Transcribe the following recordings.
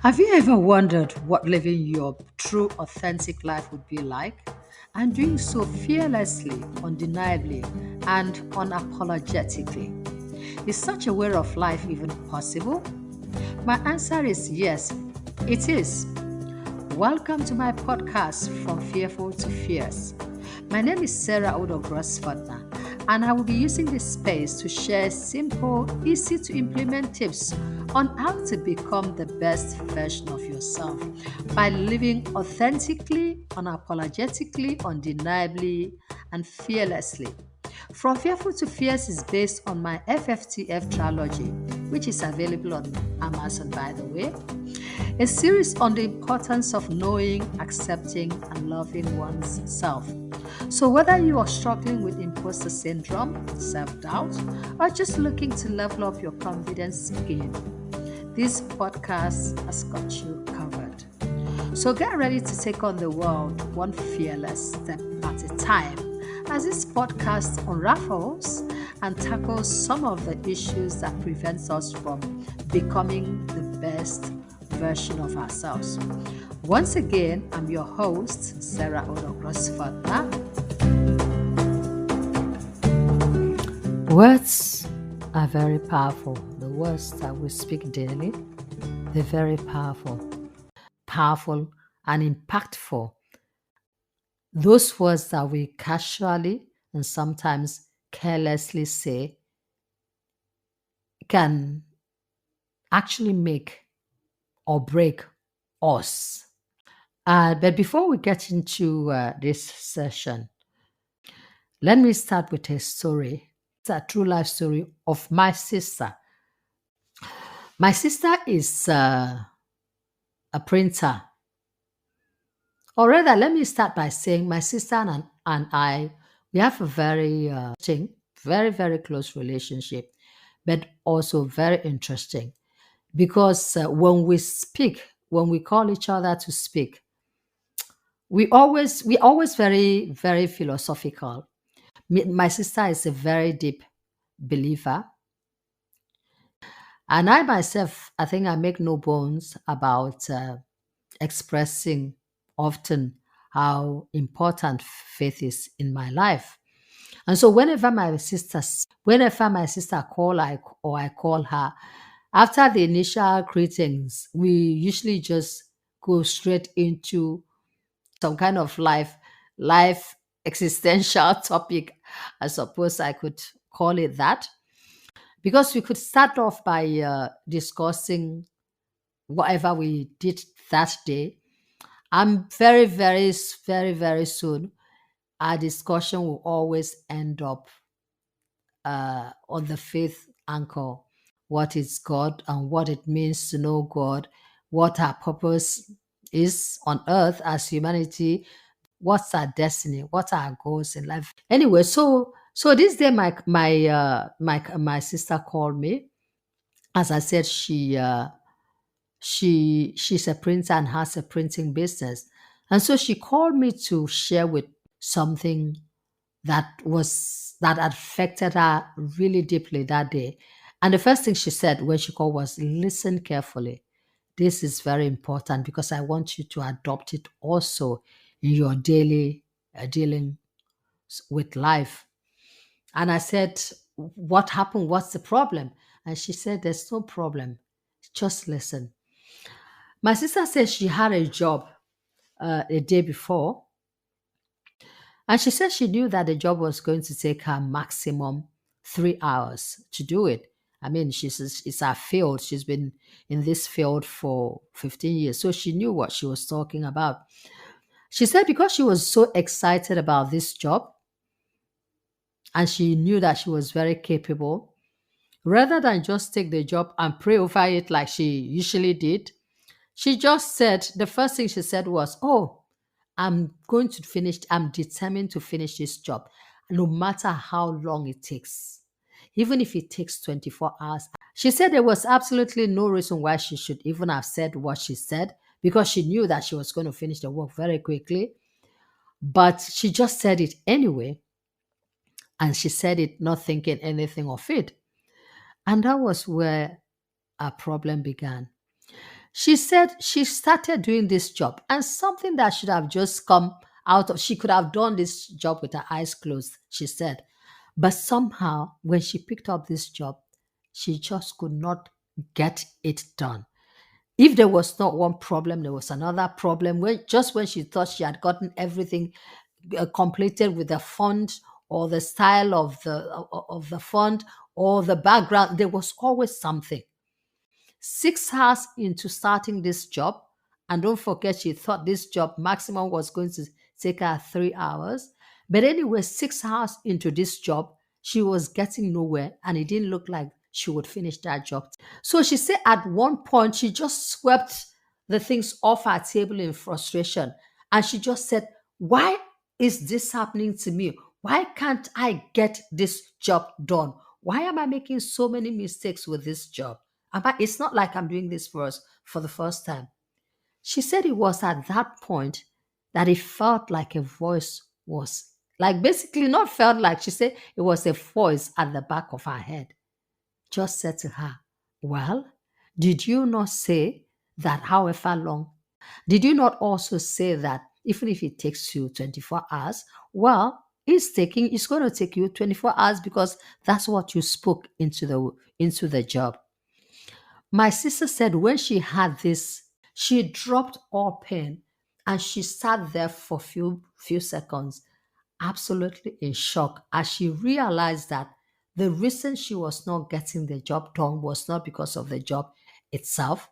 Have you ever wondered what living your true, authentic life would be like? And doing so fearlessly, undeniably, and unapologetically? Is such a way of life even possible? My answer is yes, it is. Welcome to my podcast, From Fearful to Fierce. My name is Sarah Odogrosfatna, and I will be using this space to share simple, easy to implement tips on how to become the best version of yourself by living authentically, unapologetically, undeniably, and fearlessly. From Fearful to Fierce is based on my FFTF trilogy, which is available on Amazon, by the way. A series on the importance of knowing, accepting, and loving one's self. So, whether you are struggling with imposter syndrome, self doubt, or just looking to level up your confidence again, this podcast has got you covered. So, get ready to take on the world one fearless step at a time as this podcast unravels and tackles some of the issues that prevents us from becoming the best version of ourselves. Once again, I'm your host, Sarah Odogrosfatna. Words are very powerful. The words that we speak daily, they're very powerful and impactful. Those words that we casually and sometimes carelessly say can actually make or break us. But before we get into this session, let me start with a story. It's a true life story of my sister. My sister is a printer. Or rather, let me start by saying my sister and I, we have a very, very close relationship, but also very interesting because when we speak, when we call each other to speak, we always very, very philosophical. My sister is a very deep believer. And I myself, I think I make no bones about expressing often how important faith is in my life. And so whenever my sister or I call her, after the initial greetings, we usually just go straight into some kind of life existential topic. I suppose I could call it that. Because we could start off by discussing whatever we did that day. And very soon, our discussion will always end up on the faith anchor. What is God and what it means to know God, what our purpose is on earth as humanity, what's our destiny, what are our goals in life. Anyway, so this day my sister called me. As I said, she's a printer and has a printing business. And so she called me to share with something that affected her really deeply that day. And the first thing she said when she called was, listen carefully. This is very important because I want you to adopt it also in your daily dealing with life. And I said, what happened? What's the problem? And she said, there's no problem. Just listen. My sister said she had a job a day before, and she said she knew that the job was going to take her maximum 3 hours to do it. I mean, it's her field. She's been in this field for 15 years, so she knew what she was talking about. She said because she was so excited about this job and she knew that she was very capable, rather than just take the job and pray over it like she usually did, she just said, the first thing she said was, oh, I'm determined to finish this job, no matter how long it takes, even if it takes 24 hours. She said there was absolutely no reason why she should even have said what she said because she knew that she was going to finish the work very quickly. But she just said it anyway. And she said it not thinking anything of it. And that was where our problem began. She said she started doing this job and something that should have just come out of, she could have done this job with her eyes closed, she said. But somehow, when she picked up this job, she just could not get it done. If there was not one problem, there was another problem. Just when she thought she had gotten everything completed with the font or the style of the font or the background, there was always something. 6 hours into starting this job, and don't forget, she thought this job maximum was going to take her 3 hours. But anyway, 6 hours into this job, she was getting nowhere, and it didn't look like she would finish that job. So she said at one point, she just swept the things off her table in frustration. And she just said, why is this happening to me? Why can't I get this job done? Why am I making so many mistakes with this job? It's not like I'm doing this for the first time. She said it was at that point that it felt like a voice was, like, basically not felt like, she said it was a voice at the back of her head just said to her, well, did you not say that however long? Did you not also say that even if it takes you 24 hours, well, it's going to take you 24 hours because that's what you spoke into the job. My sister said when she had this, she dropped all pain and she sat there for few seconds, absolutely in shock, as she realized that the reason she was not getting the job done was not because of the job itself,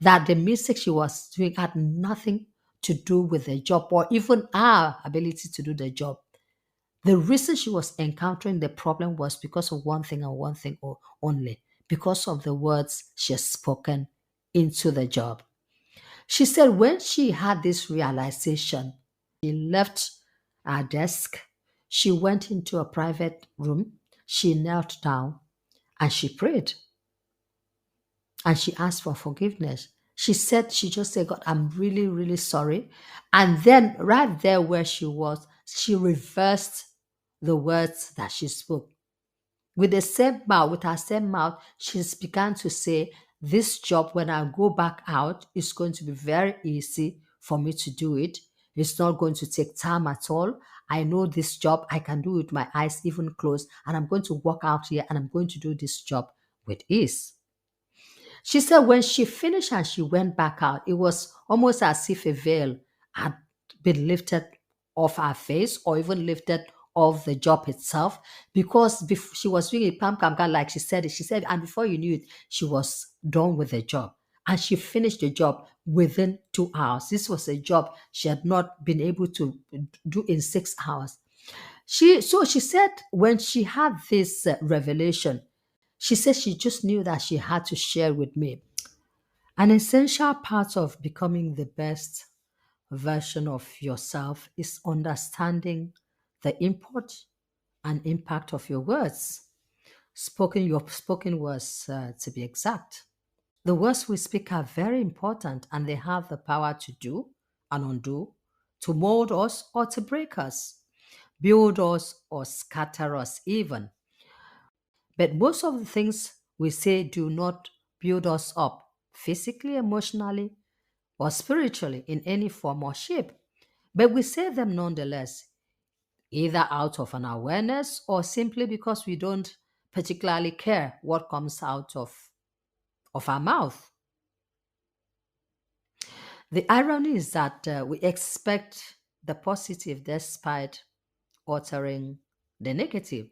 that the mistake she was doing had nothing to do with the job or even our ability to do the job. The reason she was encountering the problem was because of one thing and one thing only, because of the words she had spoken into the job. She said when she had this realization, she left her desk, she went into a private room, she knelt down and she prayed and she asked for forgiveness. She just said, God, I'm really, really sorry. And then, right there where she was, she reversed the words that she spoke. With the same mouth, with her same mouth, she's began to say, this job, when I go back out, is going to be very easy for me to do it. It's not going to take time at all. I know this job, I can do it with my eyes even closed, and I'm going to walk out here and I'm going to do this job with ease. She said when she finished and she went back out, it was almost as if a veil had been lifted off her face or even lifted off the job itself because she was doing it like she said it. She said, and before you knew it, she was done with the job. And she finished the job within 2 hours. This was a job she had not been able to do in 6 hours. She said when she had this revelation, she said she just knew that she had to share with me. An essential part of becoming the best version of yourself is understanding the import and impact of your words. Your spoken words, to be exact. The words we speak are very important and they have the power to do and undo, to mold us or to break us, build us or scatter us, even. But most of the things we say do not build us up physically, emotionally, or spiritually in any form or shape. But we say them nonetheless, either out of an awareness or simply because we don't particularly care what comes out of our mouth. The irony is that we expect the positive despite uttering the negative.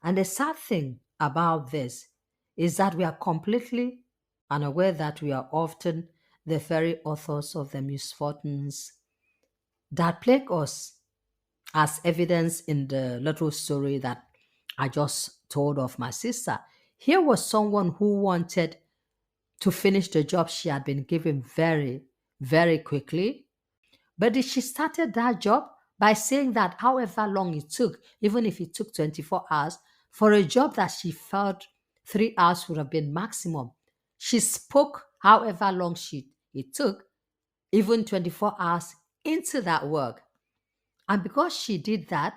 And the sad thing about this is that we are completely unaware that we are often the very authors of the misfortunes that plague us, as evidence in the little story that I just told of my sister. Here was someone who wanted to finish the job she had been given very, very quickly. But she started that job by saying that however long it took, even if it took 24 hours, for a job that she felt 3 hours would have been maximum. She spoke however long it took, even 24 hours into that work. And because she did that,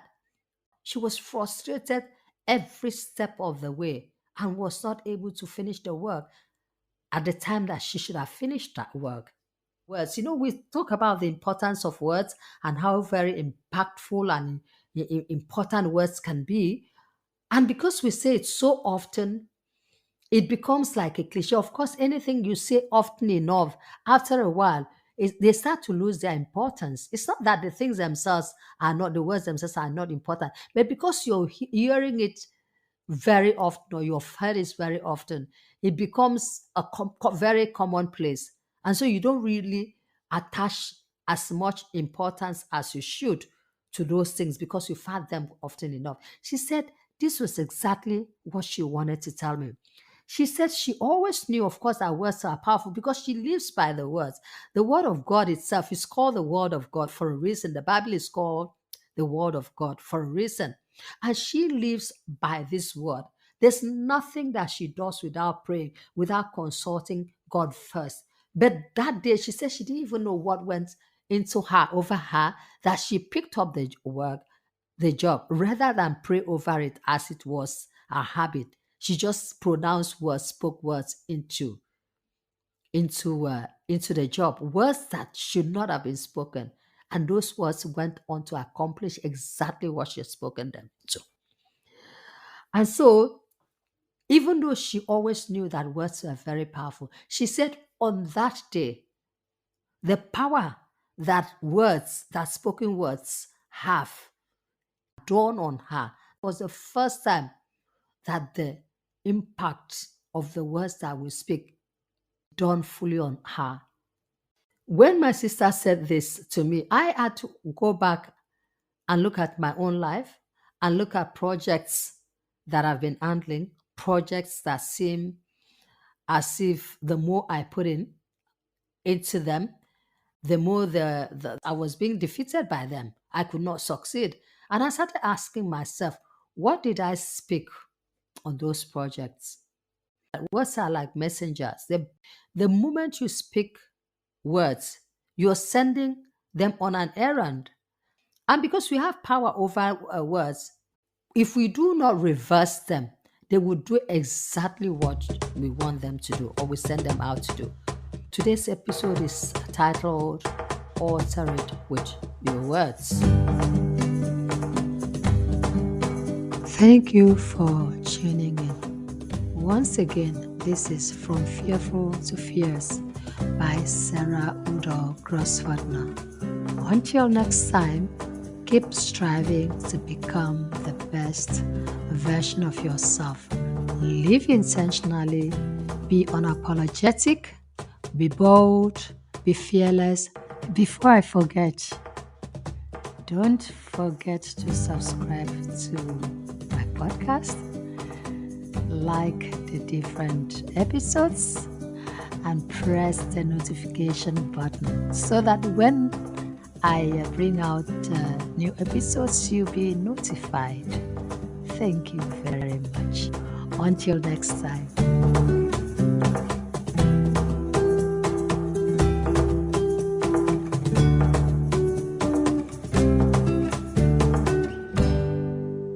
she was frustrated every step of the way and was not able to finish the work. at the time that she should have finished that work. Words, we talk about the importance of words and how very impactful and important words can be. And because we say it so often, it becomes like a cliche. Of course, anything you say often enough, after a while, they start to lose their importance. It's not that the things themselves are not, the words themselves are not important, but because you're hearing it very often, or you've heard it very often, it becomes a very commonplace. And so you don't really attach as much importance as you should to those things because you've heard them often enough. She said this was exactly what she wanted to tell me. She said she always knew, of course, that words are powerful because she lives by the words. The word of God itself is called the word of God for a reason. The Bible is called the word of God for a reason. And she lives by this word. There's nothing that she does without praying, without consulting God first. But that day, she said she didn't even know what went into her, over her, that she picked up the work, the job, rather than pray over it as it was her habit. She just pronounced words, spoke words into the job, words that should not have been spoken. And those words went on to accomplish exactly what she had spoken them to. And so, even though she always knew that words were very powerful, she said on that day, the power that words, that spoken words have dawned on her. It was the first time that the impact of the words that we speak dawned fully on her. When my sister said this to me, I had to go back and look at my own life and look at projects that I've been handling, projects that seem as if the more I put into them, the more I was being defeated by them. I could not succeed. And I started asking myself, what did I speak on those projects? Words are like messengers. The moment you speak words, you're sending them on an errand. And because we have power over words, if we do not reverse them, they will do exactly what we want them to do or we send them out to do. Today's episode is titled Alter It With Your Words. Thank you for tuning in. Once again, this is From Fearful to Fierce by Sarah Udo Grosswagner. Until next time, keep striving to become the best version of yourself. Live intentionally, be unapologetic, be bold, be fearless. Before I forget, don't forget to subscribe to my podcast, like the different episodes, and press the notification button so that when I bring out new episodes, you'll be notified. Thank you very much. Until next time.